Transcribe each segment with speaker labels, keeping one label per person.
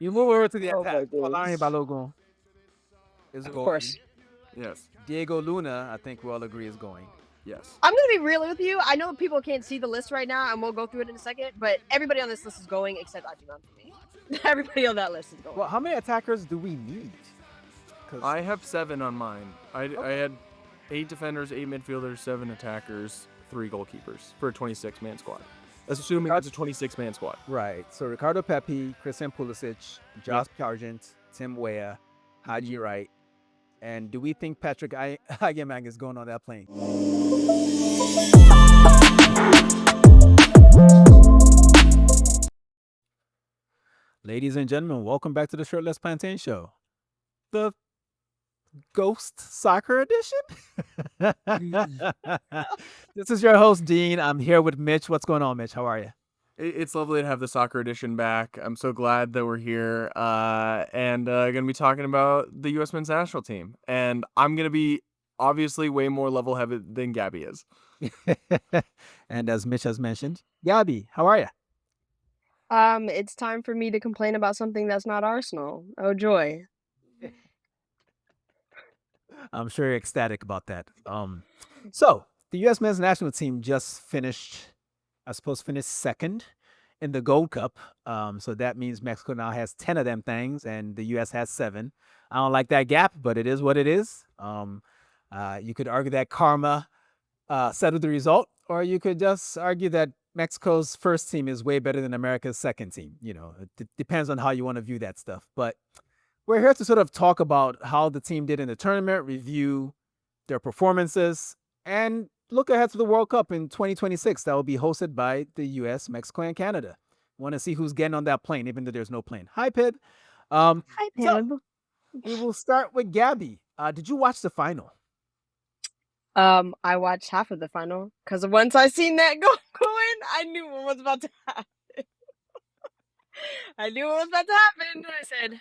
Speaker 1: You move over to the
Speaker 2: Oh my
Speaker 1: attack. Falarin
Speaker 2: days.
Speaker 1: Balogun is
Speaker 2: Of
Speaker 1: going.
Speaker 2: course.
Speaker 3: Yes.
Speaker 1: Diego Luna, I think we all agree, is going.
Speaker 3: Yes.
Speaker 2: I'm gonna be real with you. I know people can't see the list right now, and we'll go through it in a second. But everybody on this list is going except Ajiman for me. Everybody on that list is going.
Speaker 1: Well, how many attackers do we need? Because
Speaker 3: I have 7 on mine. I
Speaker 1: Okay.
Speaker 3: had 8 defenders, 8 midfielders, 7 attackers, 3 goalkeepers for a 26-man squad. Assuming it's a 26-man squad.
Speaker 1: right. So Ricardo Pepi, Christian Pulisic, Josh Sargent, Tim Weah, Haji Wright, and do we think Patrick Agamang is going on that plane? Ladies and gentlemen, welcome back to the Shirtless Plantain Show, the Ghost Soccer Edition. This is your host, Dean. I'm here with Mitch. What's going on, Mitch? How are you?
Speaker 3: It's lovely to have the soccer edition back. I'm so glad that we're here and going to be talking about the U.S. men's national team. And I'm going to be obviously way more level-headed than Gabby is.
Speaker 1: And as Mitch has mentioned, Gabby, how are you?
Speaker 2: It's time for me to complain about something that's not Arsenal. Oh joy.
Speaker 1: I'm sure you're ecstatic about that. So the U.S. men's national team just finished, I suppose, finished second in the Gold Cup. So that means Mexico now has 10 of them things, and the U.S. has 7. I don't like that gap, but it is what it is. You could argue that karma settled the result, or you could just argue that Mexico's first team is way better than America's second team. You know, it depends on how you want to view that stuff. But we're here to sort of talk about how the team did in the tournament, review their performances, and look ahead to the World Cup in 2026 that will be hosted by the US, Mexico, and Canada. Want to see who's getting on that plane, even though there's no plane. Hi, Pib.
Speaker 2: Hi,
Speaker 1: So
Speaker 2: Pib.
Speaker 1: we will start with Gabby. Did you watch the final?
Speaker 2: I watched half of the final because once I seen that go in, I knew what was about to happen. I knew what was about to happen, and I said,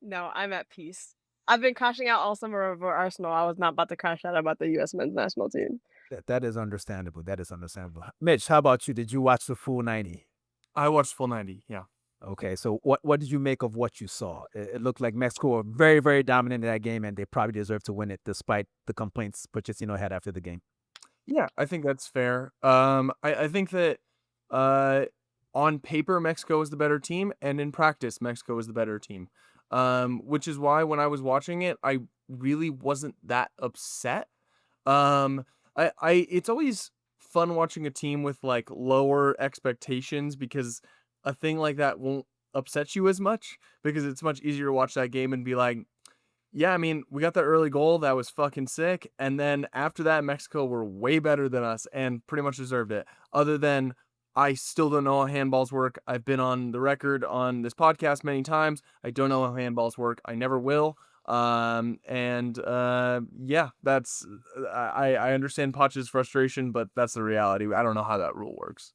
Speaker 2: "No, I'm at peace." I've been crashing out all summer over Arsenal. I was not about to crash out about the U.S. men's national team.
Speaker 1: That is understandable. That is understandable. Mitch, how about you? Did you watch the full 90?
Speaker 3: I watched full 90, yeah.
Speaker 1: Okay, so what did you make of what you saw? It looked like Mexico were very, very dominant in that game, and they probably deserved to win it despite the complaints Pochettino had after the game.
Speaker 3: Yeah, I think that's fair. I think that on paper, Mexico is the better team, and in practice, Mexico is the better team. Which is why when I was watching it, I really wasn't that upset. It's always fun watching a team with like lower expectations because a thing like that won't upset you as much because it's much easier to watch that game and be like, yeah, I mean, we got that early goal that was fucking sick, and then after that, Mexico were way better than us and pretty much deserved it. Other than I still don't know how handballs work. I've been on the record on this podcast many times. I don't know how handballs work. I never will. Yeah, that's I understand Potch's frustration, but that's the reality. I don't know how that rule works.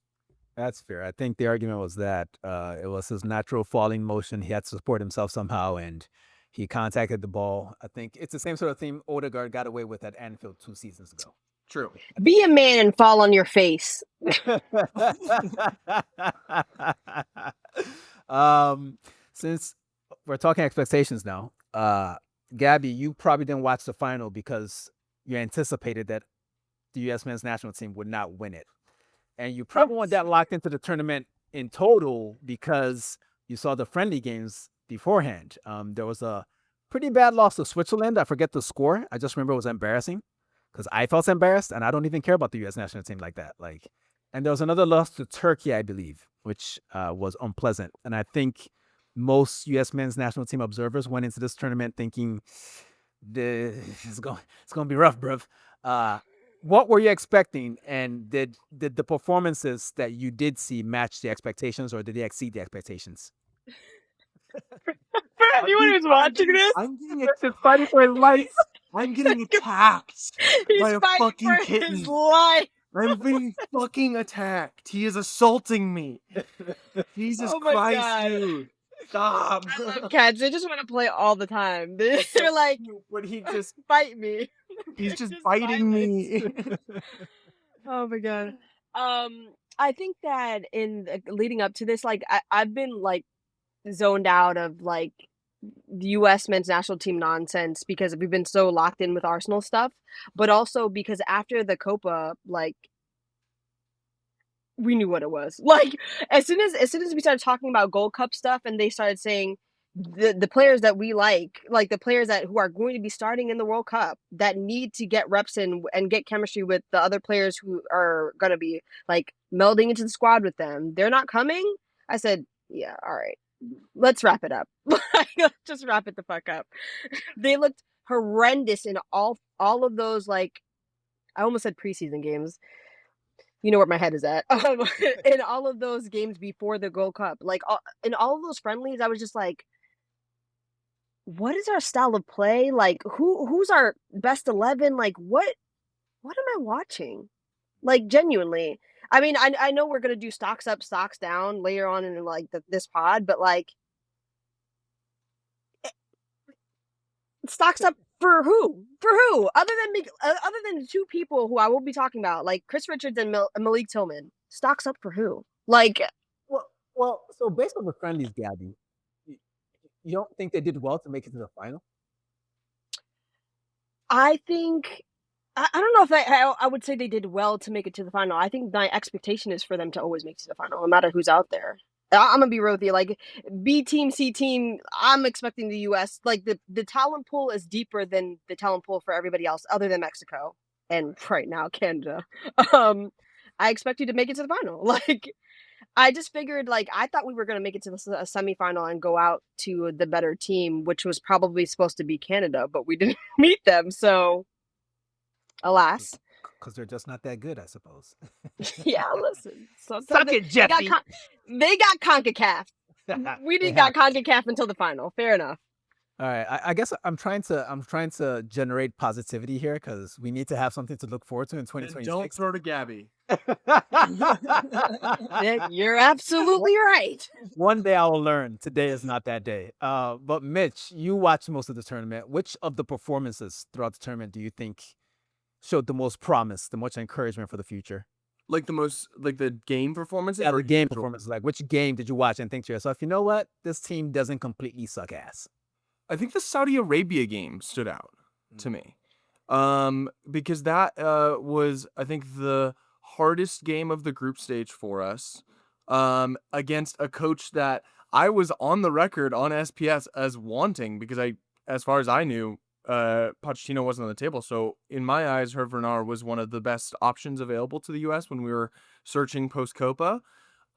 Speaker 1: That's fair. I think the argument was that it was his natural falling motion. He had to support himself somehow, and he contacted the ball. I think it's the same sort of thing Odegaard got away with at Anfield 2 seasons ago.
Speaker 3: True.
Speaker 2: Be a man and fall on your face.
Speaker 1: Since we're talking expectations now, Gabby, you probably didn't watch the final because you anticipated that the U.S. men's national team would not win it. And you probably weren't that locked into the tournament in total because you saw the friendly games beforehand. There was a pretty bad loss to Switzerland. I forget the score. I just remember it was embarrassing because I felt embarrassed, and I don't even care about the U.S. national team like that. And there was another loss to Turkey, I believe, which was unpleasant. And I think most U.S. men's national team observers went into this tournament thinking it's going to be rough, bruv. What were you expecting, and did the performances that you did see match the expectations, or did they exceed the expectations?
Speaker 2: For anyone who's watching this,
Speaker 3: I'm getting
Speaker 1: Just fighting for his life.
Speaker 3: I'm getting attacked
Speaker 2: he's
Speaker 3: by a
Speaker 2: fighting
Speaker 3: fucking
Speaker 2: for
Speaker 3: kitten.
Speaker 2: his life.
Speaker 3: I'm being fucking attacked. He is assaulting me. Jesus
Speaker 2: Oh my
Speaker 3: Christ,
Speaker 2: God.
Speaker 3: dude. Stop.
Speaker 2: I love cats. They just want to play all the time. They're like,
Speaker 3: But he just
Speaker 2: fight me.
Speaker 3: he's
Speaker 2: It's
Speaker 3: just biting me.
Speaker 2: Oh my God. I think that in leading up to this, like I've been like zoned out of like the U.S. men's national team nonsense because we've been so locked in with Arsenal stuff, but also because after the Copa, like we knew what it was. Like as soon as we started talking about Gold Cup stuff, and they started saying the players that we like the players that who are going to be starting in the World Cup that need to get reps in and get chemistry with the other players who are gonna be like melding into the squad with them. They're not coming. I said, yeah, all right, let's wrap it up. Just wrap it the fuck up. They looked horrendous in all of those, like, I almost said preseason games. You know where my head is at. In all of those games before the Gold Cup, like in all of those friendlies, I was just like, what is our style of play? Like who's our best 11? Like what am I watching? Like genuinely. I mean, I know we're gonna do stocks up, stocks down later on in like this pod, but like stocks up for who? For who? Other than the two people who I will be talking about, like Chris Richards and Malik Tillman. Stocks up for who? Like
Speaker 1: So based on the friendlies, Gabby, you, you don't think they did well to make it to the final?
Speaker 2: I think I don't know if I would say they did well to make it to the final. I think my expectation is for them to always make it to the final, no matter who's out there. I'm gonna be real with you. Like B team, C team, I'm expecting the U.S. Like the talent pool is deeper than the talent pool for everybody else, other than Mexico and right now Canada. Um, I expect you to make it to the final. Like I just figured, like I thought we were gonna make it to the semifinal and go out to the better team, which was probably supposed to be Canada, but we didn't meet them. So alas.
Speaker 1: Because they're just not that good, I suppose.
Speaker 2: Yeah, listen. Sometimes
Speaker 1: Suck it, Jeffy.
Speaker 2: They got CONCACAF. We didn't got CONCACAF until the final. Fair enough.
Speaker 1: All right, I guess I'm trying to generate positivity here because we need to have something to look forward to in
Speaker 3: And
Speaker 1: 2026.
Speaker 3: don't throw to Gabby.
Speaker 2: You're absolutely right.
Speaker 1: One day I will learn. Today is not that day. But Mitch, you watched most of the tournament. Which of the performances throughout the tournament do you think showed the most promise, the most encouragement for the future?
Speaker 3: Like the game performances?
Speaker 1: Yeah,
Speaker 3: or
Speaker 1: the game
Speaker 3: individual?
Speaker 1: performances. Like, which game did you watch and think to yourself, you know what? This team doesn't completely suck ass.
Speaker 3: I think the Saudi Arabia game stood out to me. Because that was, I think, the hardest game of the group stage for us. Against a coach that I was on the record on SPS as wanting, because as far as I knew, Pochettino wasn't on the table. So in my eyes, Hervé Renard was one of the best options available to the US when we were searching post Copa.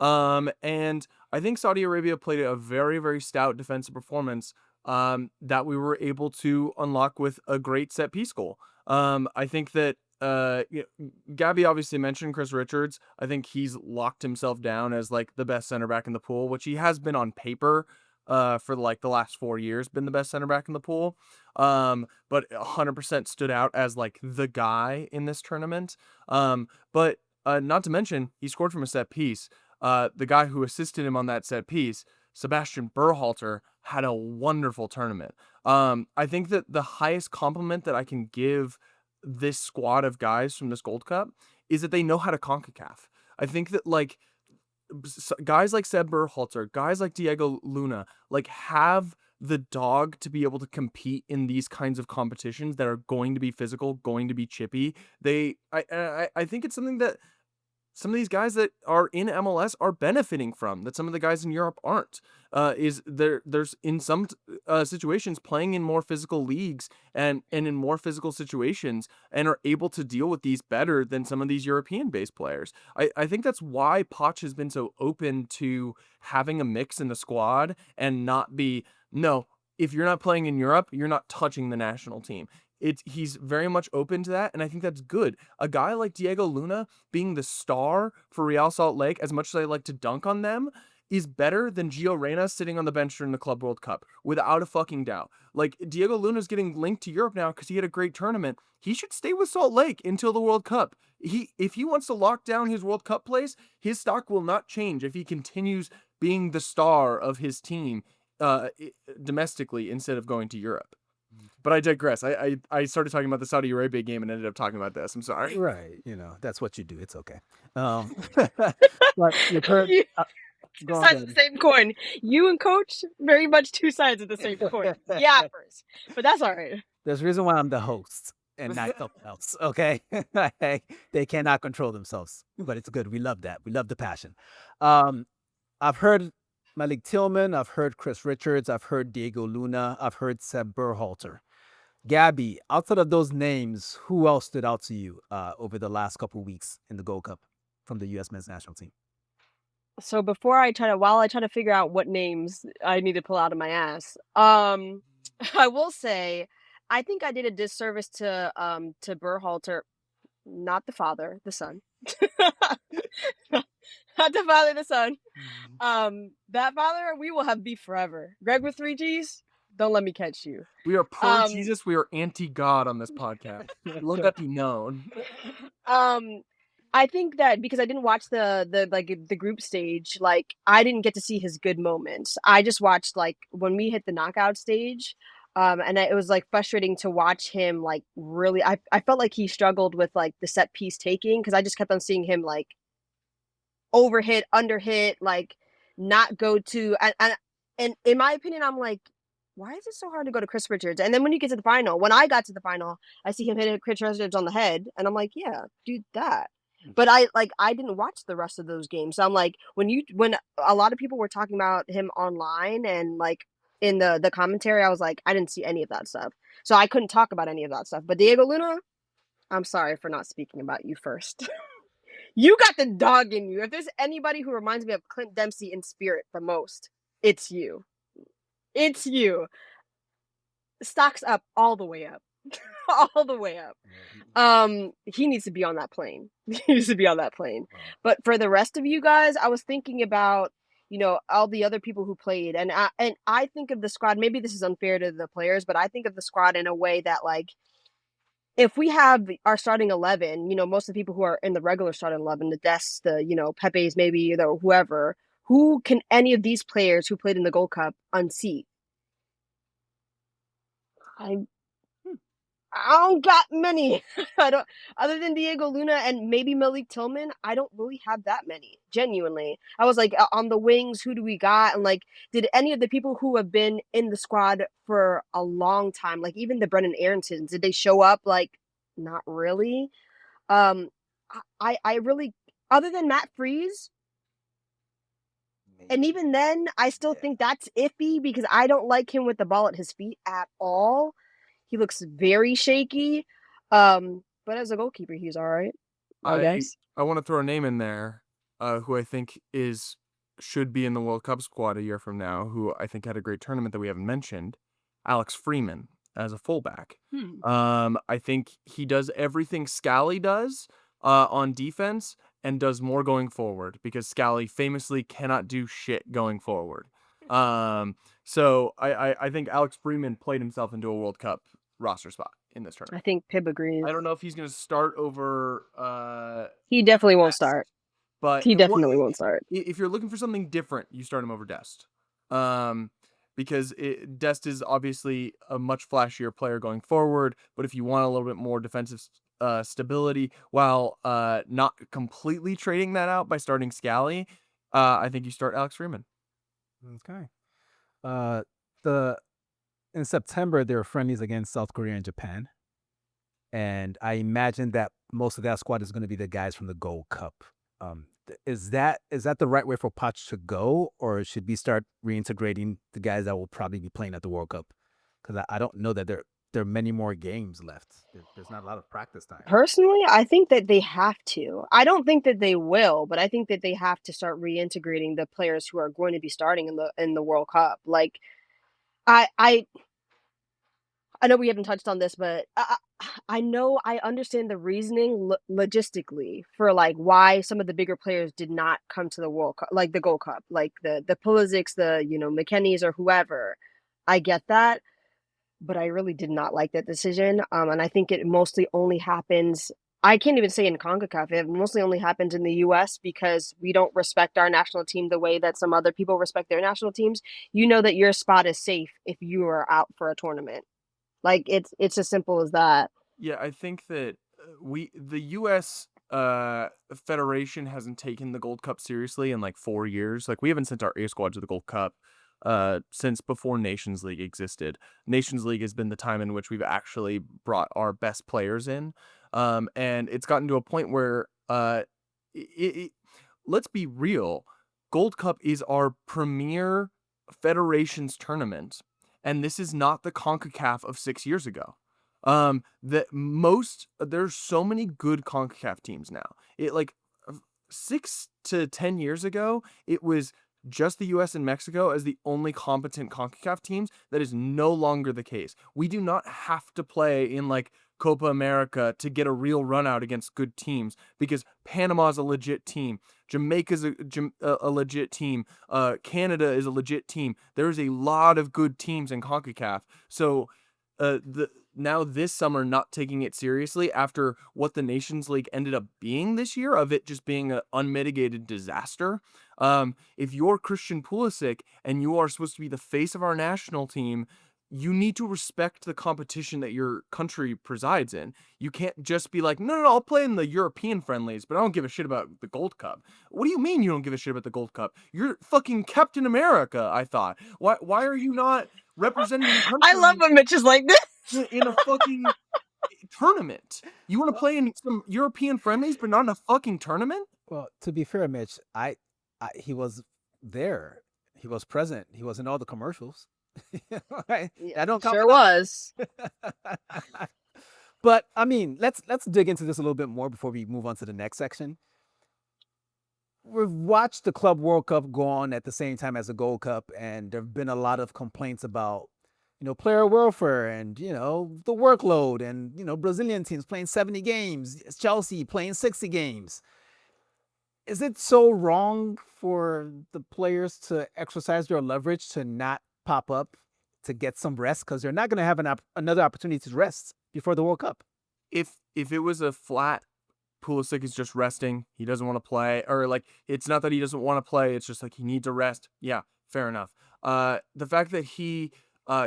Speaker 3: And I think Saudi Arabia played a very, very stout defensive performance that we were able to unlock with a great set piece goal. I think that Gabby obviously mentioned Chris Richards. I think he's locked himself down as like the best center back in the pool, which he has been on paper for like the last 4 years, been the best center back in the pool. But 100% stood out as like the guy in this tournament. But not to mention, he scored from a set piece. The guy who assisted him on that set piece, Sebastian Berhalter, had a wonderful tournament. I think that the highest compliment that I can give this squad of guys from this Gold Cup is that they know how to CONCACAF. I think that like guys like Seb Berhalter, guys like Diego Luna, like have the dog to be able to compete in these kinds of competitions that are going to be physical, going to be chippy. I think it's something that some of these guys that are in MLS are benefiting from that some of the guys in Europe aren't. There's in some situations playing in more physical leagues and in more physical situations and are able to deal with these better than some of these European-based players. I think that's why Poch has been so open to having a mix in the squad and not be, no, if you're not playing in Europe, you're not touching the national team. He's very much open to that, and I think that's good. A guy like Diego Luna being the star for Real Salt Lake, as much as I like to dunk on them, is better than Gio Reyna sitting on the bench during the Club World Cup, without a fucking doubt. Like, Diego Luna's getting linked to Europe now because he had a great tournament. He should stay with Salt Lake until the World Cup. If he wants to lock down his World Cup place, his stock will not change if he continues being the star of his team domestically instead of going to Europe. But I digress. I started talking about the Saudi Arabia game and ended up talking about this. I'm sorry.
Speaker 1: Right. That's what you do. It's okay. But your current,
Speaker 2: Two sides of the same coin. You and Coach, very much two sides of the same coin. Yappers. But that's all right.
Speaker 1: There's a reason why I'm the host and not something else, okay? They cannot control themselves, but it's good. We love that. We love the passion. I've heard Malik Tillman. I've heard Chris Richards. I've heard Diego Luna. I've heard Seb Berhalter. Gabby, outside of those names, who else stood out to you over the last couple of weeks in the Gold Cup from the U.S. men's national team?
Speaker 2: So while I try to figure out what names I need to pull out of my ass, I will say, I think I did a disservice to Berhalter, not the father, the son. Not the father, the son. That father, we will have beef forever. Greg with 3 Gs, don't let me catch you.
Speaker 3: We are pro Jesus. We are anti God on this podcast. Let that be known.
Speaker 2: I think that because I didn't watch the group stage, like I didn't get to see his good moments. I just watched like when we hit the knockout stage, and it was like frustrating to watch him like really. I felt like he struggled with like the set piece taking because I just kept on seeing him like overhit, underhit, like not go to and in my opinion, I'm like, why is it so hard to go to Chris Richards? And then when you get to the final, when I got to the final, I see him hitting Chris Richards on the head, and I'm like, yeah, do that. But I didn't watch the rest of those games. So I'm like, when a lot of people were talking about him online and like in the commentary, I was like, I didn't see any of that stuff. So I couldn't talk about any of that stuff. But Diego Luna, I'm sorry for not speaking about you first. You got the dog in you. If there's anybody who reminds me of Clint Dempsey in spirit the most, it's you. It's you. Stocks up all the way up. All the way up. He needs to be on that plane. He needs to be on that plane. But for the rest of you guys, I was thinking about, all the other people who played, and I think of the squad. Maybe this is unfair to the players, but I think of the squad in a way that like, if we have our starting 11, most of the people who are in the regular starting 11, the Dests, the Pepe's, maybe whoever, who can any of these players who played in the Gold Cup unseat? I don't got many. I don't, other than Diego Luna and maybe Malik Tillman, I don't really have that many. Genuinely, I was like, on the wings, who do we got? And like, did any of the people who have been in the squad for a long time, like even the Brennan Aronsons, did they show up? Like, not really. Um, I really, other than Matt Freeze, and even then, I still think that's iffy because I don't like him with the ball at his feet at all. He looks very shaky. But as a goalkeeper, he's all right, I guess.
Speaker 3: I want to throw a name in there, who I think should be in the World Cup squad a year from now, who I think had a great tournament that we haven't mentioned, Alex Freeman as a fullback. I think he does everything Scally does on defense and does more going forward because Scally famously cannot do shit going forward. So I think Alex Freeman played himself into a World Cup roster spot in this tournament.
Speaker 2: I think Pib agrees.
Speaker 3: I don't know if he's going to start over.
Speaker 2: He definitely won't start.
Speaker 3: But
Speaker 2: he definitely won't start.
Speaker 3: If you're looking for something different, you start him over Dest. Because Dest is obviously a much flashier player going forward. But if you want a little bit more defensive stability, while not completely trading that out by starting Scally, I think you start Alex Freeman.
Speaker 1: Okay. In September, there are friendlies against South Korea and Japan. And I imagine that most of that squad is going to be the guys from the Gold Cup. Is that the right way for Poch to go, or should we start reintegrating the guys that will probably be playing at the World Cup? Because I don't know that there are many more games left. There's not a lot of practice time.
Speaker 2: Personally, I think that they have to. I don't think that they will, but I think that they have to start reintegrating the players who are going to be starting in the World Cup. Like, I know we haven't touched on this, but I know I understand the reasoning logistically for like why some of the bigger players did not come to the World Cup, like the Gold Cup, like the Pulizics, the McKennies or whoever. I get that, but I really did not like that decision. And I think it mostly only happens. I can't even say in CONCACAF. It mostly only happens in the U.S. because we don't respect our national team the way that some other people respect their national teams. You know that your spot is safe if you are out for a tournament. Like it's as simple as that.
Speaker 3: Yeah, I think that the U.S. federation hasn't taken the Gold Cup seriously in like 4 years. Like we haven't sent our A squad to the Gold Cup since before Nations League existed. Nations League has been the time in which we've actually brought our best players in. And it's gotten to a point where let's be real, Gold Cup is our premier federations tournament, and this is not the CONCACAF of 6 years ago. There's so many good CONCACAF teams now. It like 6 to 10 years ago, it was just the US and Mexico as the only competent CONCACAF teams. That is no longer the case. We do not have to play in like Copa America to get a real run out against good teams, because Panama's a legit team. Jamaica's a legit team. Canada is a legit team. There's a lot of good teams in CONCACAF. So now this summer not taking it seriously after what the Nations League ended up being this year, of it just being an unmitigated disaster. If you're Christian Pulisic and you are supposed to be the face of our national team, you need to respect the competition that your country presides in. You can't just be like, no, I'll play in the European friendlies, but I don't give a shit about the Gold Cup. What do you mean you don't give a shit about the Gold Cup? You're fucking Captain America, I thought. Why are you not representing your country?
Speaker 2: I love when Mitch is like this.
Speaker 3: In a fucking tournament? You want to play in some European friendlies, but not in a fucking tournament?
Speaker 1: Well, to be fair, Mitch, he was there. He was present. He was in all the commercials. Right?
Speaker 2: Yeah,
Speaker 1: I don't count
Speaker 2: sure
Speaker 1: for
Speaker 2: was.
Speaker 1: But I mean, let's dig into this a little bit more before we move on to the next section. We've watched the Club World Cup go on at the same time as the Gold Cup, and there have been a lot of complaints about, player welfare and, the workload, and, Brazilian teams playing 70 games, Chelsea playing 60 games. Is it so wrong for the players to exercise their leverage to not pop up to get some rest, because they're not going to have another opportunity to rest before the World Cup?
Speaker 3: If it was a flat, Pulisic is just resting, he doesn't want to play, or like it's not that he doesn't want to play, it's just like he needs a rest. Yeah, fair enough. The fact that he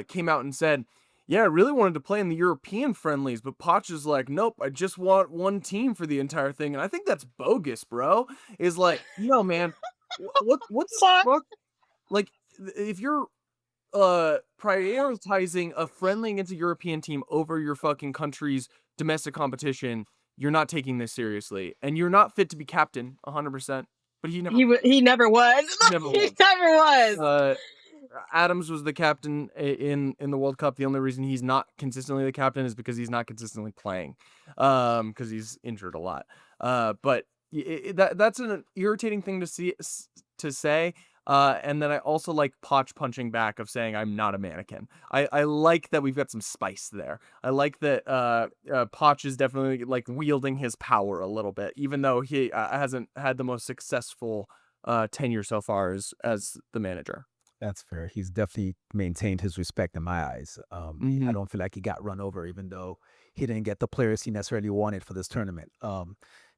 Speaker 3: came out and said, yeah, I really wanted to play in the European friendlies, but Poch is like, nope, I just want one team for the entire thing. And I think that's bogus, bro. Is like, man, what's the fuck? Like, if you're prioritizing a friendly against a European team over your fucking country's domestic competition, you're not taking this seriously, and you're not fit to be captain 100%. But he never
Speaker 2: He never was.
Speaker 3: He never was.
Speaker 2: Never was.
Speaker 3: Adams was the captain in the World Cup. The only reason he's not consistently the captain is because he's not consistently playing, because he's injured a lot. But that's an irritating thing to say. And then I also like Poch punching back of saying I'm not a mannequin. I like that we've got some spice there. I like that Poch is definitely like wielding his power a little bit, even though he hasn't had the most successful tenure so far as the manager.
Speaker 1: That's fair. He's definitely maintained his respect in my eyes. I don't feel like he got run over, even though he didn't get the players he necessarily wanted for this tournament.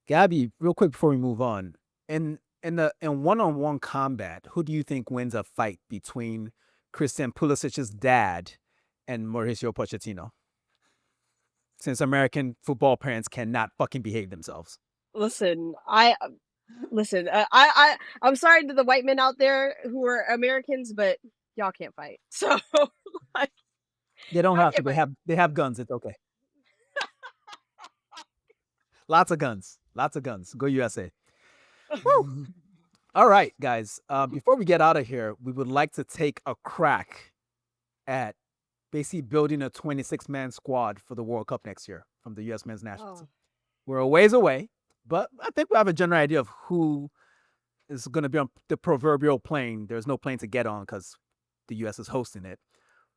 Speaker 1: Gabby, real quick before we move on, in one-on-one combat, who do you think wins a fight between Christian Pulisic's dad and Mauricio Pochettino? Since American football parents cannot fucking behave themselves.
Speaker 2: Listen, I'm sorry to the white men out there who are Americans, but y'all can't fight. So like,
Speaker 1: they don't have to. They have guns. It's okay. Lots of guns. Go USA. All right, guys. Before we get out of here, we would like to take a crack at basically building a 26-man squad for the World Cup next year from the U.S. men's national team. We're a ways away, but I think we have a general idea of who is going to be on the proverbial plane. There's no plane to get on because the U.S. is hosting it.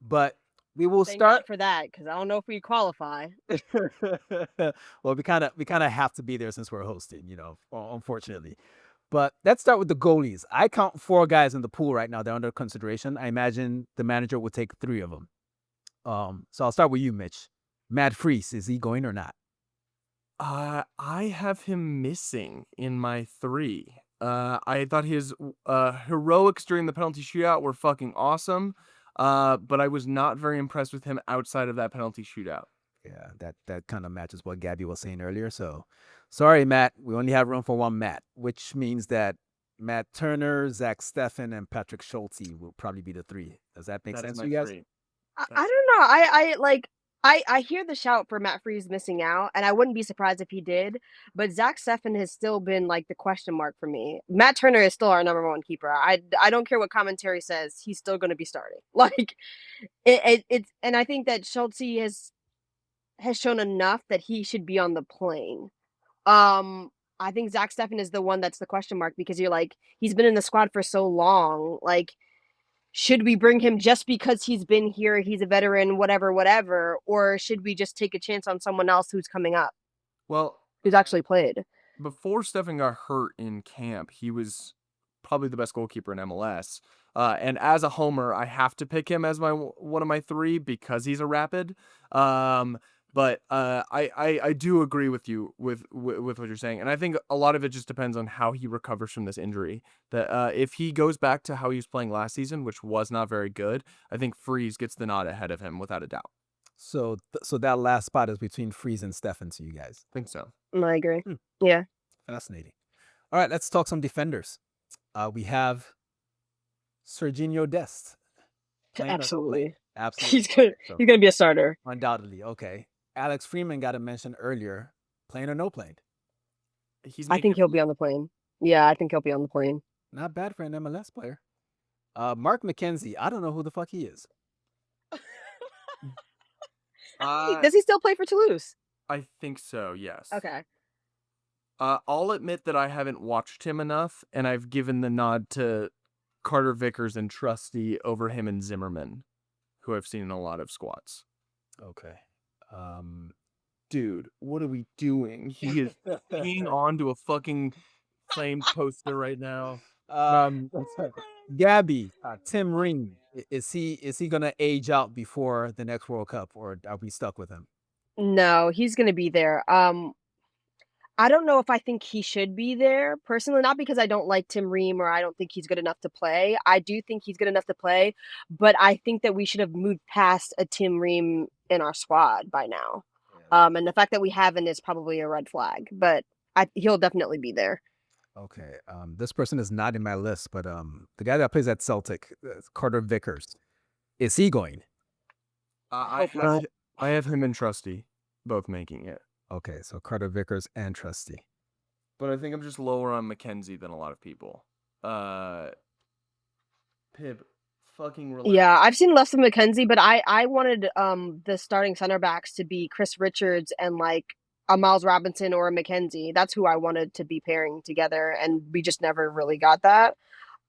Speaker 1: But we will start
Speaker 2: for that, because I don't know if we qualify.
Speaker 1: Well, we kind of have to be there since we're hosting, unfortunately. But let's start with the goalies. I count 4 guys in the pool right now. They're under consideration. I imagine the manager will take 3 of them. So I'll start with you, Mitch. Matt Freese, is he going or not?
Speaker 3: I have him missing in my 3. I thought his heroics during the penalty shootout were fucking awesome. But I was not very impressed with him outside of that penalty shootout.
Speaker 1: Yeah, that kind of matches what Gabby was saying earlier. So, sorry, Matt, we only have room for one Matt, which means that Matt Turner, Zach Steffen, and Patrick Schulte will probably be the three. Does that make
Speaker 3: That is
Speaker 1: sense
Speaker 3: my
Speaker 1: to you guys?
Speaker 3: three.
Speaker 2: I
Speaker 3: That's
Speaker 2: don't know. I hear the shout for Matt Freese missing out, and I wouldn't be surprised if he did. But Zach Steffen has still been like the question mark for me. Matt Turner is still our number one keeper. I don't care what commentary says. He's still going to be starting. Like it's and I think that Schultze has shown enough that he should be on the plane. I think Zach Steffen is the one that's the question mark because you're like he's been in the squad for so long. Like should we bring him just because he's been here, he's a veteran, whatever, or should we just take a chance on someone else who's coming up,
Speaker 3: well,
Speaker 2: who's actually played?
Speaker 3: before Stefan got hurt in camp, he was probably the best goalkeeper in MLS. And as a homer, I have to pick him as one of my three because he's a Rapid. But I do agree with you with what you're saying, and I think a lot of it just depends on how he recovers from this injury. That if he goes back to how he was playing last season, which was not very good, I think Freeze gets the nod ahead of him without a doubt.
Speaker 1: So, so that last spot is between Freeze and Steffen to you guys.
Speaker 3: I think so.
Speaker 2: I agree.
Speaker 1: Hmm.
Speaker 2: Yeah.
Speaker 1: Fascinating. All right, let's talk some defenders. We have Serginho Dest. Playing or no
Speaker 2: Absolutely.
Speaker 1: playing? Absolutely.
Speaker 2: He's gonna be a starter.
Speaker 1: Undoubtedly. Okay. Alex Freeman got a mention earlier. Playing or no playing?
Speaker 2: I think he'll be on the plane. Yeah, I think he'll be on the plane.
Speaker 1: Not bad for an MLS player. Mark McKenzie. I don't know who the fuck he is.
Speaker 2: Does he still play for Toulouse?
Speaker 3: I think so, yes.
Speaker 2: Okay.
Speaker 3: I'll admit that I haven't watched him enough, and I've given the nod to Carter Vickers and Trusty over him and Zimmerman, who I've seen in a lot of squats.
Speaker 1: Okay.
Speaker 3: Dude, what are we doing? He is hanging on to a fucking flame poster right now.
Speaker 1: Gabby, Tim Ring. Is he gonna age out before the next World Cup, or are we stuck with him?
Speaker 2: No, he's gonna be there. I don't know if I think he should be there personally, not because I don't like Tim Ream or I don't think he's good enough to play. I do think he's good enough to play, but I think that we should have moved past a Tim Ream in our squad by now. And the fact that we haven't is probably a red flag, but he'll definitely be there.
Speaker 1: Okay. This person is not in my list, but the guy that plays at Celtic, Carter Vickers, is he going?
Speaker 3: I have him and Trusty both making it.
Speaker 1: Okay, so Carter Vickers and Trusty.
Speaker 3: But I think I'm just lower on McKenzie than a lot of people. Pib, fucking relax.
Speaker 2: Yeah, I've seen less of McKenzie, but I wanted the starting center backs to be Chris Richards and like a Miles Robinson or a McKenzie. That's who I wanted to be pairing together, and we just never really got that.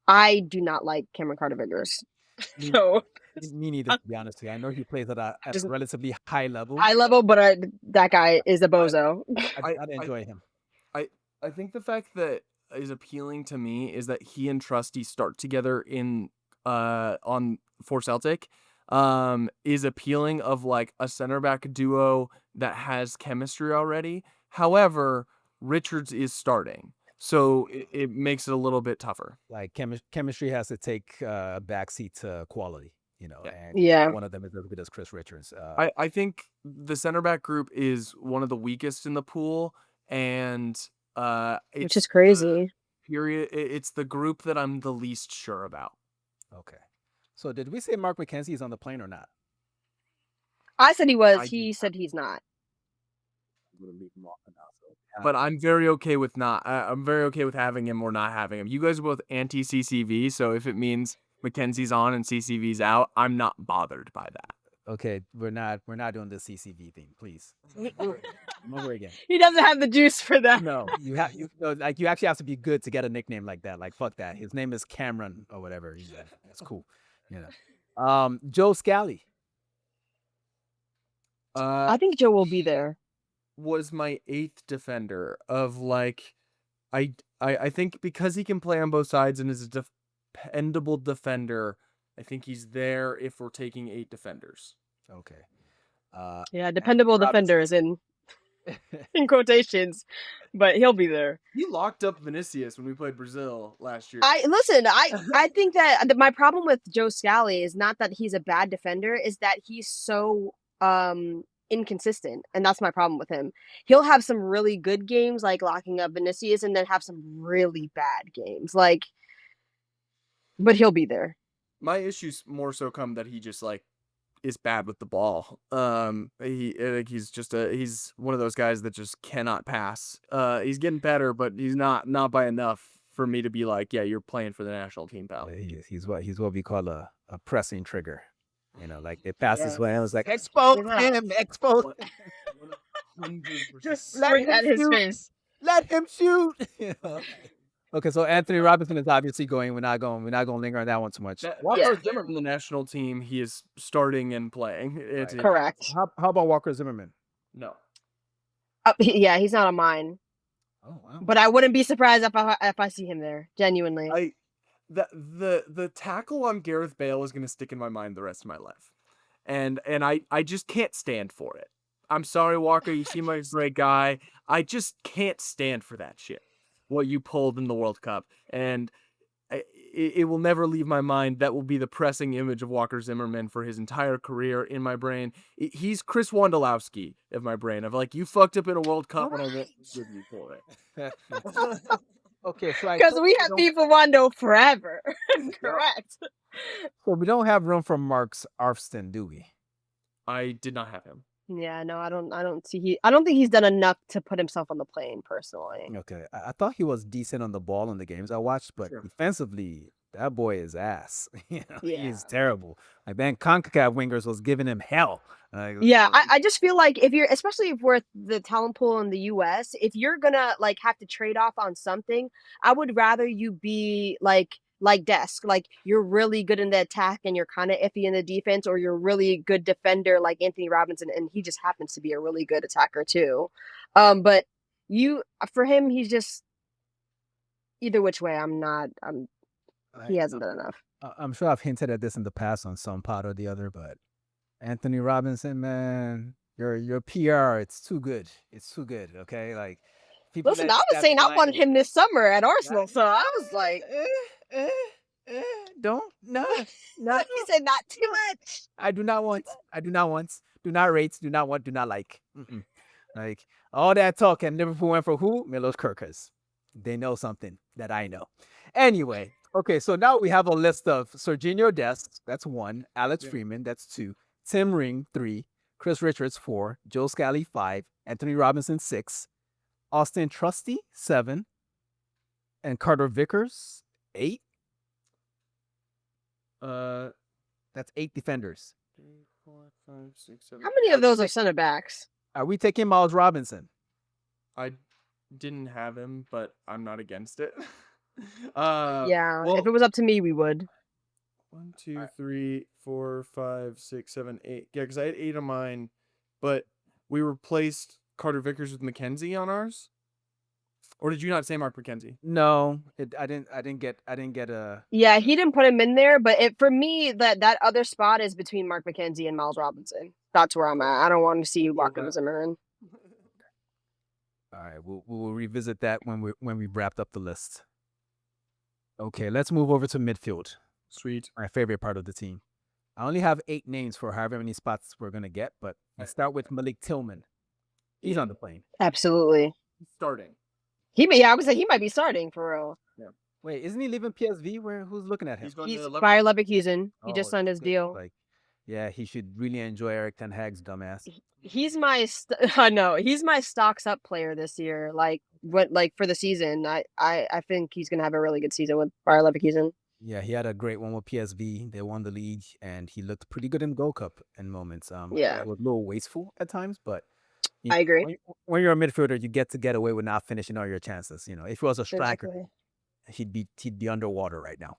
Speaker 2: I do not like Cameron Carter Vickers. So
Speaker 1: Me neither, to be honest with you. I know he plays at a relatively high level.
Speaker 2: High level, but that guy is a bozo.
Speaker 1: I'd enjoy him.
Speaker 3: I think the fact that is appealing to me is that he and Trusty start together in for Celtic is appealing of like a center back duo that has chemistry already. However, Richards is starting, so it makes it a little bit tougher.
Speaker 1: Like chemistry has to take a backseat to quality, you know.
Speaker 2: Yeah.
Speaker 1: And one of them is as good as Chris Richards.
Speaker 3: I think the center back group is one of the weakest in the pool, and
Speaker 2: which is crazy.
Speaker 3: It's the group that I'm the least sure about.
Speaker 1: Okay. So did we say Mark McKenzie is on the plane or not?
Speaker 2: I said he was. He said he's not.
Speaker 3: But I'm very okay with not. I'm very okay with having him or not having him. You guys are both anti-CCV, so if it means McKenzie's on and CCV's out, I'm not bothered by that.
Speaker 1: Okay, we're not doing the CCV thing, please. Over again.
Speaker 2: He doesn't have the juice for that.
Speaker 1: No, you actually have to be good to get a nickname like that. Like fuck that. His name is Cameron or whatever. Yeah, that's cool. You know. Joe Scally.
Speaker 2: I think Joe will be there.
Speaker 3: Was my 8th defender of like, I think because he can play on both sides and is a dependable defender. I think he's there if we're taking 8 defenders.
Speaker 1: Okay.
Speaker 2: Yeah, dependable defenders in quotations, but he'll be there.
Speaker 3: He locked up Vinicius when we played Brazil last year.
Speaker 2: I think that my problem with Joe Scally is not that he's a bad defender, is that he's so inconsistent, and that's my problem with him. He'll have some really good games, like locking up Vinicius, and then have some really bad games, like. But he'll be there.
Speaker 3: My issues more so come that he just like is bad with the ball. He's one of those guys that just cannot pass. He's getting better, but he's not by enough for me to be like, yeah, you're playing for the national team, pal.
Speaker 1: He's what we call a pressing trigger. Like they pass this
Speaker 2: Yeah.
Speaker 1: way, I was like, expose him, expose.
Speaker 3: 100%.
Speaker 2: Just
Speaker 1: Let
Speaker 2: spring
Speaker 1: him
Speaker 2: at his
Speaker 1: shoot.
Speaker 2: face.
Speaker 1: Let him shoot. Okay, so Anthony Robinson is obviously going. We're not going to linger on that one too much.
Speaker 3: Walker Zimmerman, the national team, he is starting and playing.
Speaker 2: Correct.
Speaker 1: How about Walker Zimmerman?
Speaker 3: No.
Speaker 2: Yeah, he's not on mine.
Speaker 1: Oh wow.
Speaker 2: But I wouldn't be surprised if I see him there. Genuinely.
Speaker 3: The tackle on Gareth Bale is gonna stick in my mind the rest of my life, and I just can't stand for it. I'm sorry, Walker. You seem like a great guy. I just can't stand for that shit. What you pulled in the World Cup, and it will never leave my mind. That will be the pressing image of Walker Zimmerman for his entire career in my brain. He's Chris Wondolowski of my brain. Of like, you fucked up in a World Cup, and I won't forgive you for it.
Speaker 1: Okay, so
Speaker 2: Because we have beef with Wando forever. Correct.
Speaker 1: So we don't have room for Marks Arfston, do we?
Speaker 3: I did not have him.
Speaker 2: Yeah, no, I don't think he's done enough to put himself on the plane personally.
Speaker 1: Okay, I thought he was decent on the ball in the games I watched, but defensively, that boy is ass. He's terrible. Like then CONCACAF wingers was giving him hell.
Speaker 2: Yeah, I just feel like especially if we're the talent pool in the US, if you're gonna like have to trade off on something, I would rather you be like Desk, like you're really good in the attack and you're kind of iffy in the defense, or you're really good defender like Anthony Robinson, and he just happens to be a really good attacker too. But for him, he's just either which way. He hasn't done enough.
Speaker 1: I'm sure I've hinted at this in the past on some pod or the other, but Anthony Robinson, man, your PR, it's too good. It's too good. Okay, like.
Speaker 2: Listen, I was saying I wanted him this summer at Arsenal, so I was like,
Speaker 1: don't no.
Speaker 2: He said not too much.
Speaker 1: I do not want. Do not rate. Do not want. Do not like. Like all that talk, and Liverpool went for who? Milos Kerkez. They know something that I know. Anyway, okay, so now we have a list of Serginho Dest, that's 1. Alex Freeman, that's 2. Tim Ring, 3. Chris Richards, 4. Joe Scally, 5. Anthony Robinson, 6. Austin Trusty, 7. And Carter Vickers, 8. That's 8 defenders.
Speaker 3: 3, 4, 5, 6, 7.
Speaker 2: How many of those are center backs?
Speaker 1: Are we taking Miles Robinson?
Speaker 3: I didn't have him, but I'm not against it.
Speaker 2: Yeah, if it was up to me, we would.
Speaker 3: 1, 2, 3, 4, 5, 6, 7, 8. Yeah, because I had 8 on mine, but we replaced Carter Vickers with McKenzie on ours. Or did you not say Mark McKenzie?
Speaker 1: No, I didn't get a.
Speaker 2: Yeah, he didn't put him in there, but for me, that other spot is between Mark McKenzie and Miles Robinson. That's where I'm at. I don't want to see Walker Zimmerman.
Speaker 1: All right, we'll revisit that when we wrapped up the list. Okay, let's move over to midfield.
Speaker 3: Sweet.
Speaker 1: My favorite part of the team. I only have 8 names for however many spots we're gonna get, but let's start with Malik Tillman. He's on the plane.
Speaker 2: Absolutely.
Speaker 3: He's starting.
Speaker 2: I would say he might be starting for real.
Speaker 1: Yeah. Wait, isn't he leaving PSV? Who's looking at him?
Speaker 2: He's Bayer Leverkusen. He just signed his
Speaker 1: good.
Speaker 2: deal.
Speaker 1: Like, yeah, he should really enjoy Eric Ten Hag's dumbass.
Speaker 2: He's my he's my stocks up player this year. Like for the season, I think he's gonna have a really good season with Bayer Leverkusen.
Speaker 1: Yeah, he had a great one with PSV. They won the league, and he looked pretty good in the Gold Cup in moments.
Speaker 2: Yeah,
Speaker 1: it was a little wasteful at times, but
Speaker 2: I agree.
Speaker 1: When you're a midfielder, you get away with not finishing all your chances. If he was a striker, he'd be underwater right now.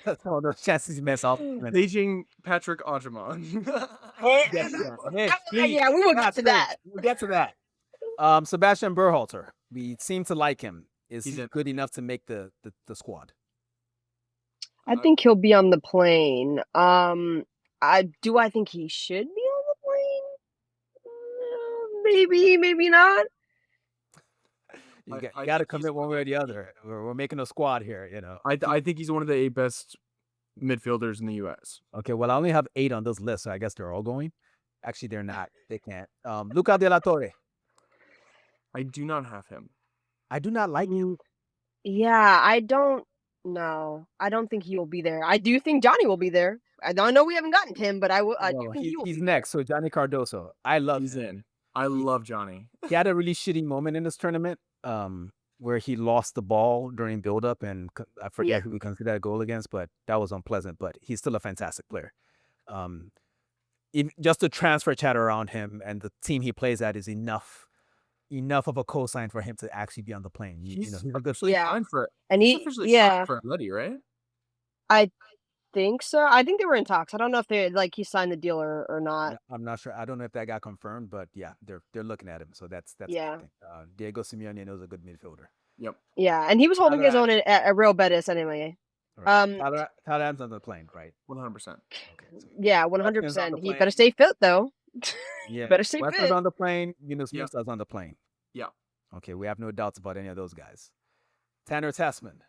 Speaker 1: That's all those chances he missed off.
Speaker 3: Aging Patrick Audemars.
Speaker 2: Yeah, we will get to that.
Speaker 1: We'll get to that. Sebastian Berhalter. We seem to like him. Is he good enough to make the squad?
Speaker 2: I think he'll be on the plane. I think he should be on the plane. Maybe not.
Speaker 1: You got to commit one way or the other. We're making a squad here,
Speaker 3: I think he's one of the 8 best midfielders in the U.S.
Speaker 1: Okay, well, I only have 8 on this list, so I guess they're all going. Actually, they're not. They can't. Luca De La Torre.
Speaker 3: I do not have him.
Speaker 1: I do not like him.
Speaker 2: Yeah, I don't know. I don't think he will be there. I do think Johnny will be there. I don't know we haven't gotten to him, but I do
Speaker 1: Well,
Speaker 2: think he will
Speaker 1: he's
Speaker 2: be
Speaker 1: next. So Johnny Cardoso. I love
Speaker 3: He's
Speaker 1: him.
Speaker 3: in. I love Johnny.
Speaker 1: He had a really shitty moment in this tournament, where he lost the ball during build-up, and I forget who we considered that goal against, but that was unpleasant. But he's still a fantastic player. Just the transfer chatter around him and the team he plays at is enough of a cosign for him to actually be on the plane. He's a good
Speaker 3: officially signed for.
Speaker 2: And
Speaker 3: he's
Speaker 2: he
Speaker 3: officially signed for Atleti, right?
Speaker 2: I think so. I think they were in talks. I don't know if they he signed the deal or not.
Speaker 1: I'm not sure. I don't know if that got confirmed, but yeah, they're looking at him. So that's a good thing. Diego Simeone knows a good midfielder.
Speaker 3: Yep.
Speaker 2: Yeah, and he was holding his own at Real Betis anyway.
Speaker 1: Right. Tyler Adams on the plane, right?
Speaker 3: 100%.
Speaker 1: Okay. So
Speaker 2: yeah, 100%. He better stay fit though.
Speaker 1: Yeah,
Speaker 2: better stay
Speaker 1: Western's
Speaker 2: fit.
Speaker 1: on the plane. Yunus Musa's on the plane.
Speaker 3: Yeah.
Speaker 1: Okay, we have no doubts about any of those guys. Tanner Tessman,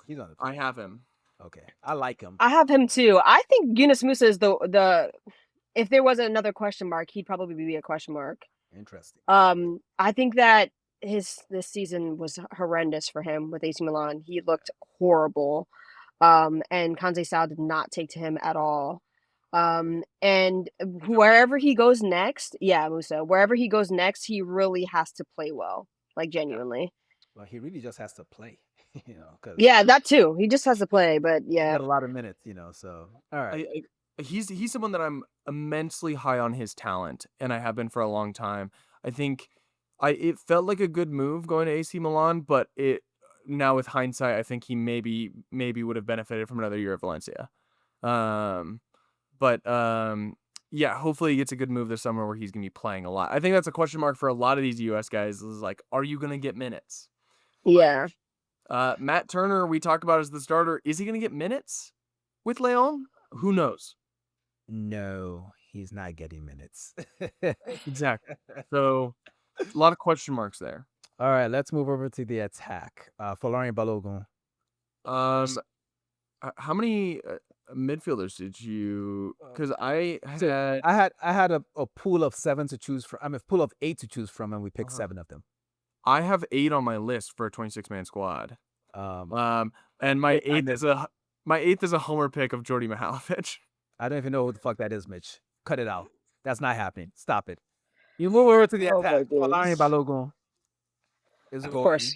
Speaker 1: he's on the plane.
Speaker 3: I have him.
Speaker 1: Okay, I like him.
Speaker 2: I have him too. I think Yunus Musa is the. If there was another question mark, he'd probably be a question mark.
Speaker 1: Interesting.
Speaker 2: I think that this season was horrendous for him with AC Milan. He looked horrible. And Sal did not take to him at all. And wherever he goes next, Musa, wherever he goes next, he really has to play well, like genuinely.
Speaker 1: Well, he really just has to play, cause
Speaker 2: that too. He just has to play, but
Speaker 1: he got a lot of minutes, so all right.
Speaker 3: He's someone that I'm immensely high on his talent, and I have been for a long time. I think it felt like a good move going to AC Milan, but now with hindsight, I think he maybe would have benefited from another year at Valencia. Yeah, hopefully he gets a good move this summer where he's going to be playing a lot. I think that's a question mark for a lot of these US guys is like, are you going to get minutes?
Speaker 2: Yeah.
Speaker 3: Matt Turner, we talked about as the starter. Is he going to get minutes with Leon? Who knows?
Speaker 1: No, he's not getting minutes.
Speaker 3: Exactly. So a lot of question marks there.
Speaker 1: All right, let's move over to the attack. Florian Balogun.
Speaker 3: How many midfielders did you? Because I
Speaker 1: had a pool of 7 to choose from. I mean, a pool of 8 to choose from, and we picked 7 of them.
Speaker 3: I have 8 on my list for a 26-man squad. And my eighth is a homer pick of Jordi Mihalovic.
Speaker 1: I don't even know who the fuck that is, Mitch. Cut it out. That's not happening. Stop it. You move over to the attack. Florian Balogun is going. Of course.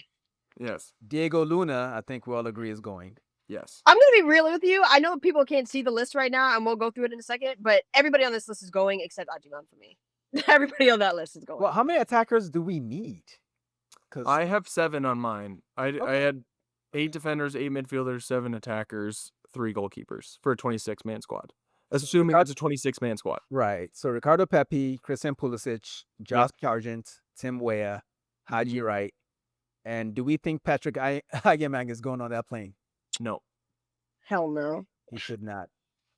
Speaker 3: Yes.
Speaker 1: Diego Luna, I think we all agree, is going.
Speaker 3: Yes.
Speaker 2: I'm going to be real with you. I know people can't see the list right now, and we'll go through it in a second, but everybody on this list is going except Ajiman for me. Everybody on that list is going.
Speaker 1: Well, how many attackers do we need?
Speaker 3: I have 7 on mine. I had 8 defenders, 8 midfielders, 7 attackers, 3 goalkeepers for a 26-man squad. Assuming it's a 26-man squad.
Speaker 1: Right. So Ricardo Pepi, Christian Pulisic, Josh Sargent, Tim Weah, Haji Wright. And do we think Patrick Aguiman is going on that plane?
Speaker 3: No.
Speaker 2: Hell no.
Speaker 1: He should not.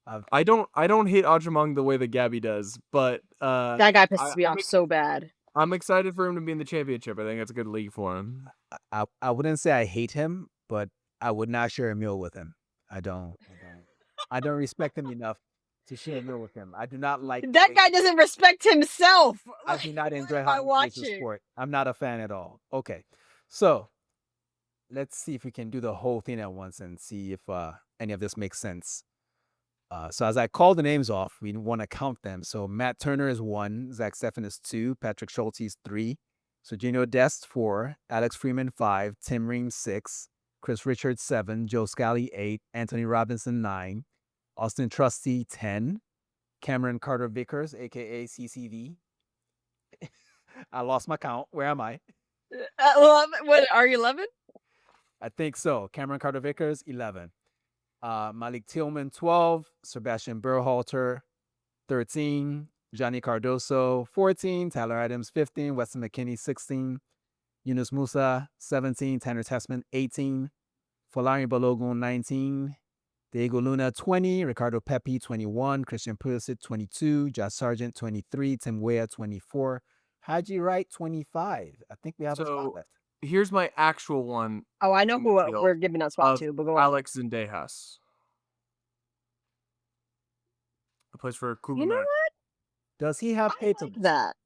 Speaker 3: I don't hate Ajamong the way that Gabby does, but
Speaker 2: that guy pisses me off so bad.
Speaker 3: I'm excited for him to be in the championship. I think that's a good league for him.
Speaker 1: I wouldn't say I hate him, but I would not share a meal with him. I don't respect him enough to share a meal with him. I do not like
Speaker 2: that guy doesn't respect himself.
Speaker 1: I do not enjoy how he plays the sport. I'm not a fan at all. Okay. So let's see if we can do the whole thing at once and see if any of this makes sense. So as I call the names off, we want to count them. So Matt Turner is 1, Zach Steffen is 2, Patrick Schulte is 3, Serginho Dest 4, Alex Freeman 5, Tim Ream 6, Chris Richards 7, Joe Scally 8, Anthony Robinson 9, Austin Trusty 10, Cameron Carter Vickers, aka CCV. I lost my count. Where am I?
Speaker 2: What are you 11?
Speaker 1: I think so. Cameron Carter Vickers 11. Malik Tillman 12, Sebastian Berhalter 13, Johnny Cardoso 14, Tyler Adams 15, Weston McKennie 16, Yunus Musa 17, Tanner Tessman 18, Florian Balogun 19, Diego Luna 20, Ricardo Pepi 21, Christian Pulisic 22, Josh Sargent 23, Tim Weah 24, Haji Wright 25. I think we have a spot left.
Speaker 3: Here's my actual one.
Speaker 2: Oh, I know who we're giving that spot to. But go on.
Speaker 3: Alex Zendejas. It plays for Kugelman.
Speaker 2: You know what?
Speaker 1: Does he have
Speaker 2: I like
Speaker 1: patents?
Speaker 2: that.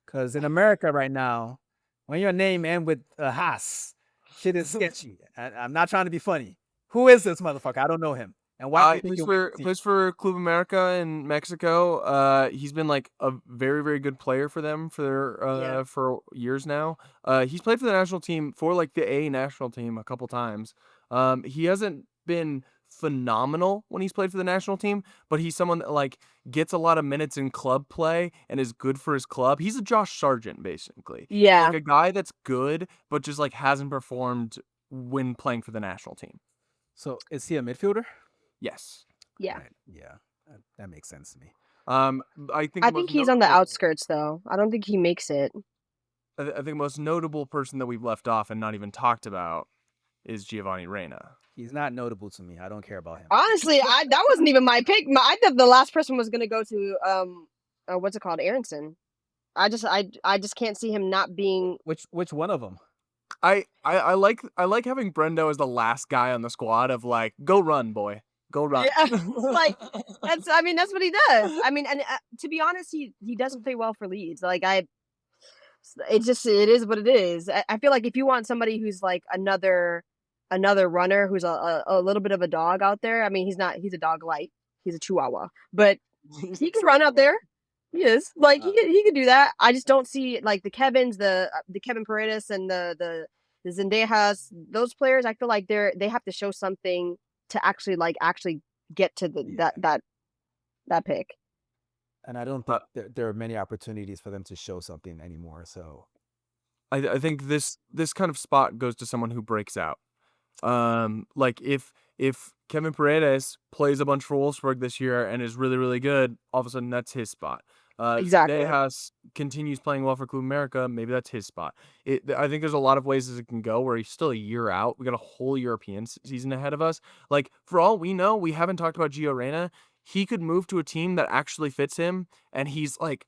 Speaker 1: Because in America right now, when your name ends with a Haas, shit is sketchy. I'm not trying to be funny. Who is this motherfucker? I don't know him. And why do you think
Speaker 3: Plays for Club America in Mexico. He's been like a very, very good player for them for years now. He's played for the national team for like the A national team a couple times. He hasn't been phenomenal when he's played for the national team, but he's someone that like gets a lot of minutes in club play and is good for his club. He's a Josh Sargent basically.
Speaker 2: Yeah.
Speaker 3: Like a guy that's good, but just like hasn't performed when playing for the national team.
Speaker 1: So is he a midfielder?
Speaker 3: Yes.
Speaker 2: Yeah.
Speaker 1: Right. Yeah. That makes sense to me.
Speaker 3: I think
Speaker 2: he's on the outskirts though. I don't think he makes it.
Speaker 3: I think the most notable person that we've left off and not even talked about is Giovanni Reyna.
Speaker 1: He's not notable to me. I don't care about him.
Speaker 2: Honestly, that wasn't even my pick. I thought the last person was gonna go to what's it called, Aronson. I just can't see him not being.
Speaker 1: Which one of them?
Speaker 3: I like having Brendo as the last guy on the squad of like, go run, boy, go run.
Speaker 2: Yeah, like that's what he does. I mean, and to be honest, he doesn't play well for Leeds. Like it is what it is. I feel like if you want somebody who's like another runner who's a little bit of a dog out there. I mean, he's a dog light. He's a Chihuahua, but he can run out there. He is like he could do that. I just don't see like the Kevins, the Kevin Paredes, and the Zendejas. Those players, I feel like they have to show something to actually get to that pick.
Speaker 1: And I don't think there are many opportunities for them to show something anymore. So
Speaker 3: I think this kind of spot goes to someone who breaks out. Like if Kevin Paredes plays a bunch for Wolfsburg this year and is really, really good, all of a sudden that's his spot.
Speaker 2: Exactly.
Speaker 3: Zendejas continues playing well for Club America, maybe that's his spot. I think there's a lot of ways it can go where he's still a year out. We got a whole European season ahead of us. Like, for all we know, we haven't talked about Gio Reyna. He could move to a team that actually fits him, and he's like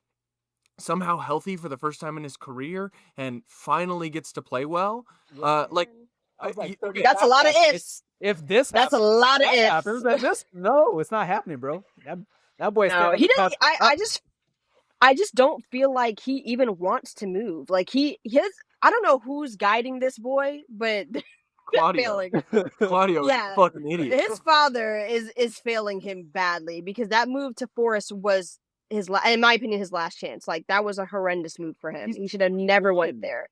Speaker 3: somehow healthy for the first time in his career and finally gets to play well.
Speaker 2: That's a lot of ifs.
Speaker 1: If this
Speaker 2: that's a lot of ifs.
Speaker 1: Happens, no, it's not happening, bro. That boy.
Speaker 2: No, he doesn't. I just don't feel like he even wants to move. Like I don't know who's guiding this boy, but
Speaker 3: Claudio. Claudio,
Speaker 2: yeah,
Speaker 3: fucking idiot.
Speaker 2: His father is failing him badly because that move to Forest was in my opinion, his last chance. Like that was a horrendous move for him. He should have never went there.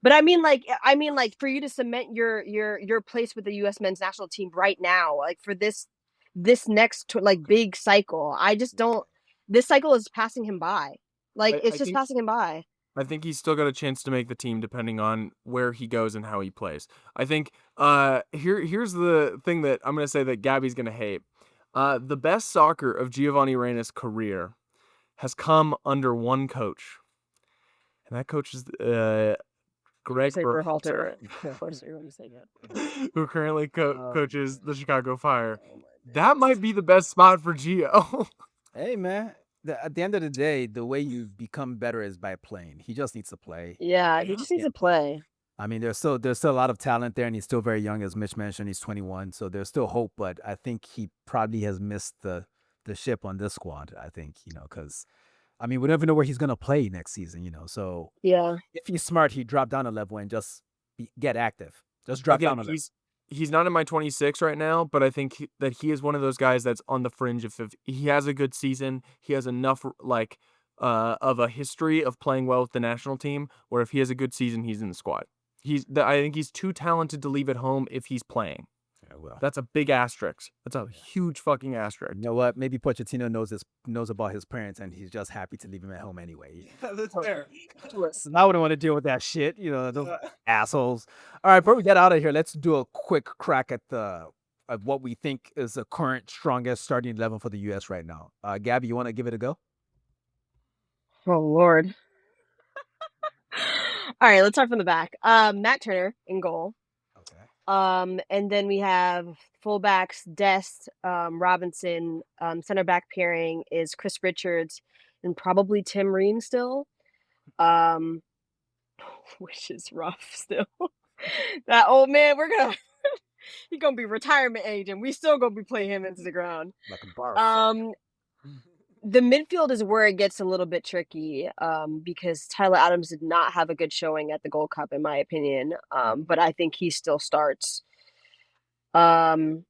Speaker 2: But I mean, like for you to cement your place with the U.S. men's national team right now, like for this next like big cycle, I just don't. This cycle is passing him by. Like it's just passing him by.
Speaker 3: I think he's still got a chance to make the team depending on where he goes and how he plays. I think here's the thing that I'm gonna say that Gabby's gonna hate. The best soccer of Giovanni Reyna's career has come under one coach, and that coach is Greg Berhalter, who currently coaches the Chicago Fire. That might be the best spot for Gio.
Speaker 1: Hey, man. At the end of the day, the way you become better is by playing. He just needs to play.
Speaker 2: Yeah, he just needs to play.
Speaker 1: I mean, there's still a lot of talent there, and he's still very young, as Mitch mentioned. He's 21, so there's still hope. But I think he probably has missed the ship on this squad. I think because I mean, we don't even know where he's gonna play next season. So
Speaker 2: yeah,
Speaker 1: if he's smart, he'd drop down a level and just get active. Just drop down a level.
Speaker 3: He's not in my 26 right now, but I think that he is one of those guys that's on the fringe. If he has a good season, he has enough of a history of playing well with the national team, where if he has a good season, he's in the squad. I think he's too talented to leave at home if he's playing. Yeah, well, that's a big asterisk. That's a huge fucking asterisk.
Speaker 1: You know what? Maybe Pochettino knows about his parents, and he's just happy to leave him at home anyway.
Speaker 3: That's fair.
Speaker 1: So I wouldn't want to deal with that shit. Those assholes. All right, before we get out of here, let's do a quick crack at what we think is the current strongest starting 11 for the U.S. right now. Gabby, you want to give it a go?
Speaker 2: Oh Lord. All right, let's start from the back. Matt Turner in goal.
Speaker 1: Okay.
Speaker 2: And then we have fullbacks Dest, Robinson. Center back pairing is Chris Richards and probably Tim Ream still. Which is rough still. That old man, he's gonna be retirement age, and we still gonna be playing him into the ground.
Speaker 1: Like a bar.
Speaker 2: The midfield is where it gets a little bit tricky, because Tyler Adams did not have a good showing at the Gold Cup, in my opinion. But I think he still starts. Um,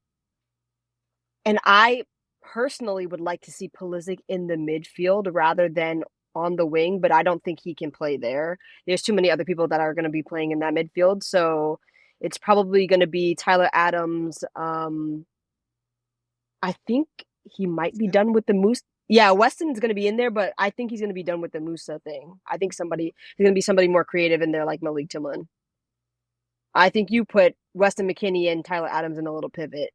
Speaker 2: and I personally would like to see Pulisic in the midfield rather than on the wing, but I don't think he can play there. There's too many other people that are going to be playing in that midfield, so it's probably going to be Tyler Adams. I think he might be done with the Moose. Yeah, Weston's going to be in there, but I think he's going to be done with the Musa thing. I think he's going to be somebody more creative in there, like Malik Tillman. I think you put Weston McKennie and Tyler Adams in a little pivot.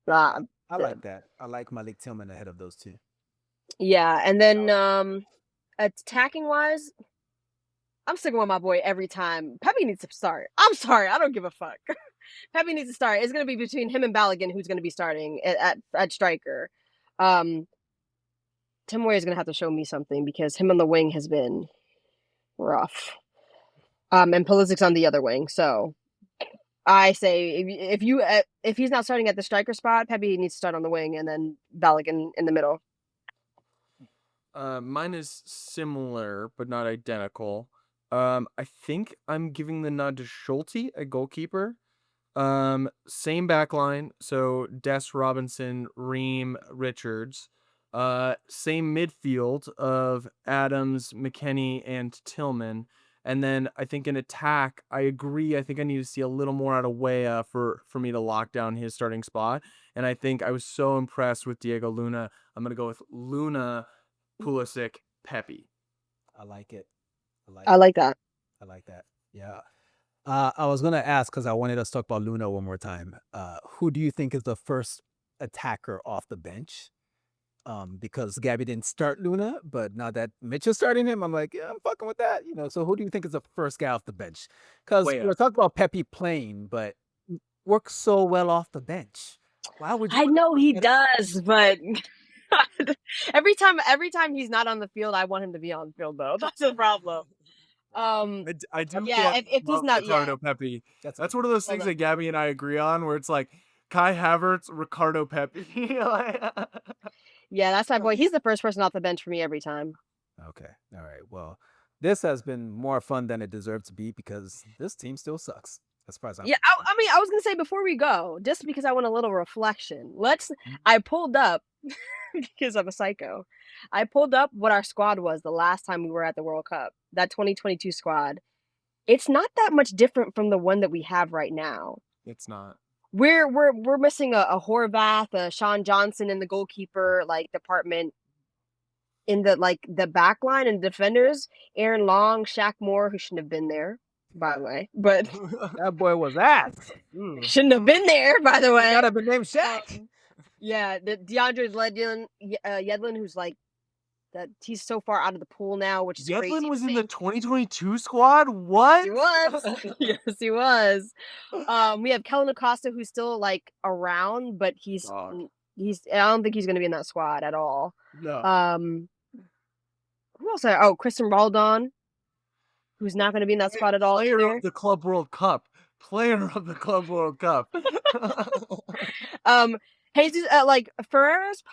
Speaker 1: I like that. I like Malik Tillman ahead of those two.
Speaker 2: Yeah, and then attacking wise, I'm sticking with my boy every time. Pepe needs to start. I'm sorry, I don't give a fuck. Pepe needs to start. It's going to be between him and Balogun who's going to be starting at striker. Tim Weir is going to have to show me something because him on the wing has been rough. And Pulisic's on the other wing. So I say if he's not starting at the striker spot, Pepe needs to start on the wing and then Balogun in the middle.
Speaker 3: Mine is similar but not identical. I think I'm giving the nod to Schulte, a goalkeeper. Same back line, so Des, Robinson, Ream, Richards. Same midfield of Adams, McKennie, and Tillman. And then I think in attack, I agree. I think I need to see a little more out of Weah for me to lock down his starting spot. And I think I was so impressed with Diego Luna. I'm going to go with Luna, Pulisic, Pepe.
Speaker 1: I like it.
Speaker 2: I like that.
Speaker 1: I like that. Yeah. I was going to ask because I wanted us to talk about Luna one more time. Who do you think is the first attacker off the bench? Because Gabby didn't start Luna, but now that Mitch is starting him, I'm like, yeah, I'm fucking with that. So who do you think is the first guy off the bench? Because we're talking about Pepe playing, but works so well off the bench. Why would you?
Speaker 2: I know he does, but every time he's not on the field, I want him to be on the field though. That's the problem.
Speaker 3: I do.
Speaker 2: Yeah, if he's not,
Speaker 3: Ricardo Pepe. That's one of those things that Gabby and I agree on, where it's like Kai Havertz, Ricardo Pepe.
Speaker 2: Yeah, that's my boy. He's the first person off the bench for me every time.
Speaker 1: Okay, all right. Well, this has been more fun than it deserved to be because this team still sucks. As far as I'm concerned.
Speaker 2: I mean, I was gonna say before we go, just because I want a little reflection. I pulled up because I'm a psycho. I pulled up what our squad was the last time we were at the World Cup. That 2022 squad. It's not that much different from the one that we have right now.
Speaker 3: It's not.
Speaker 2: We're missing a Horvath, a Sean Johnson in the goalkeeper department. In the back line and defenders, Aaron Long, Shaq Moore, who shouldn't have been there, by the way. But
Speaker 1: that boy was ass.
Speaker 2: Shouldn't have been there, by the way.
Speaker 1: Gotta have been named Shaq.
Speaker 2: Yeah, the DeAndre Yedlin, who's that he's so far out of the pool now, which is
Speaker 3: Yedlin
Speaker 2: crazy.
Speaker 3: Was in the 2022 squad? What?
Speaker 2: He was. Yes, he was. We have Kellen Acosta, who's still around, but he's I don't think he's gonna be in that squad at all.
Speaker 3: No.
Speaker 2: Who else? Kristen Raldon, who's not gonna be in that squad at all.
Speaker 3: Player of the Club World Cup.
Speaker 2: Jesus, Ferreira's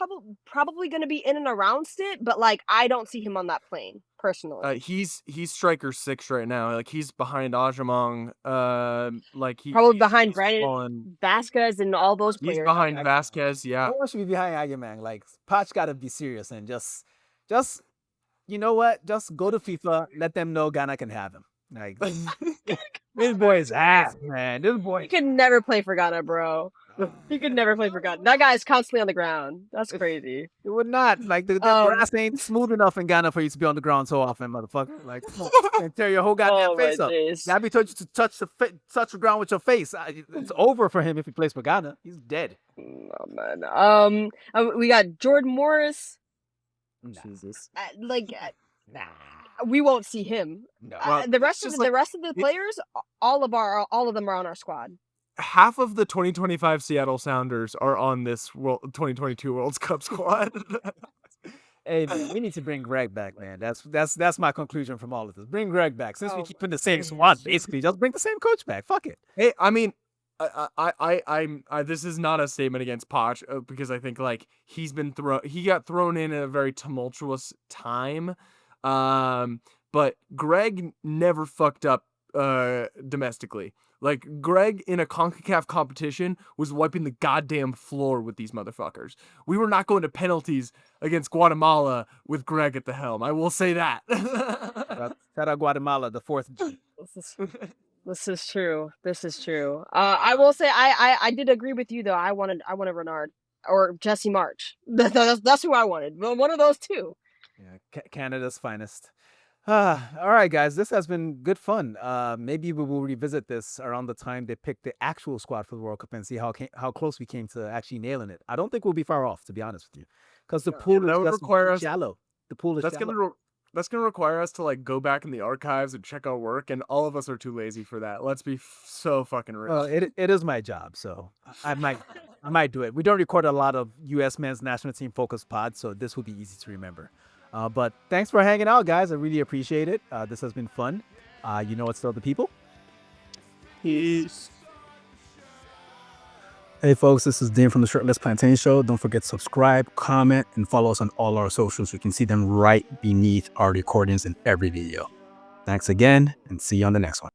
Speaker 2: probably going to be in and around it, but I don't see him on that plane personally.
Speaker 3: He's striker 6 right now. He's behind Ajamong.
Speaker 2: Probably behind Brandon Vasquez and all those players.
Speaker 3: He's behind Vasquez. Yeah.
Speaker 1: No one should be behind Ajamong. Poch got to be serious and just you know what? Just go to FIFA. Let them know Ghana can have him. This boy is ass, man. This boy.
Speaker 2: He could never play for Ghana, bro. He could never play for Ghana. That guy is constantly on the ground. That's crazy.
Speaker 1: It would not. The grass ain't smooth enough in Ghana for you to be on the ground so often, motherfucker. And tear your whole goddamn face up. Gabby told you to touch the ground with your face. It's over for him if he plays for Ghana. He's dead.
Speaker 2: Oh man. We got Jordan Morris.
Speaker 3: Jesus.
Speaker 1: Nah.
Speaker 2: We won't see him.
Speaker 1: No.
Speaker 2: The rest of the players, all of them are on our squad.
Speaker 3: Half of the 2025 Seattle Sounders are on this 2022 World Cup squad.
Speaker 1: Hey, man, we need to bring Greg back, man. That's my conclusion from all of this. Bring Greg back. Since we keep in the same squad, basically, just bring the same coach back. Fuck it.
Speaker 3: Hey, I mean, This is not a statement against Poch because I think like he got thrown in at a very tumultuous time, but Greg never fucked up domestically. Like Greg in a CONCACAF competition was wiping the goddamn floor with these motherfuckers. We were not going to penalties against Guatemala with Greg at the helm. I will say that.
Speaker 1: Shout out Guatemala, the fourth.
Speaker 2: This is true. This is true. I will say I did agree with you though. I wanted Renard or Jesse March. That's who I wanted. One of those two.
Speaker 1: Yeah, Canada's finest. All right, guys, this has been good fun. Maybe we will revisit this around the time they pick the actual squad for the World Cup and see how close we came to actually nailing it. I don't think we'll be far off, to be honest with you, because the pool is just shallow. The pool is shallow.
Speaker 3: That's gonna require us to like go back in the archives and check our work, and all of us are too lazy for that. Let's be so fucking real.
Speaker 1: Well, it is my job, so I might do it. We don't record a lot of U.S. men's national team focused pods, so this will be easy to remember. But thanks for hanging out, guys. I really appreciate it. This has been fun. You know what's to tell the people?
Speaker 3: Peace.
Speaker 1: Hey folks, this is Dean from the Shirtless Plantain Show. Don't forget to subscribe, comment, and follow us on all our socials. You can see them right beneath our recordings in every video. Thanks again, and see you on the next one.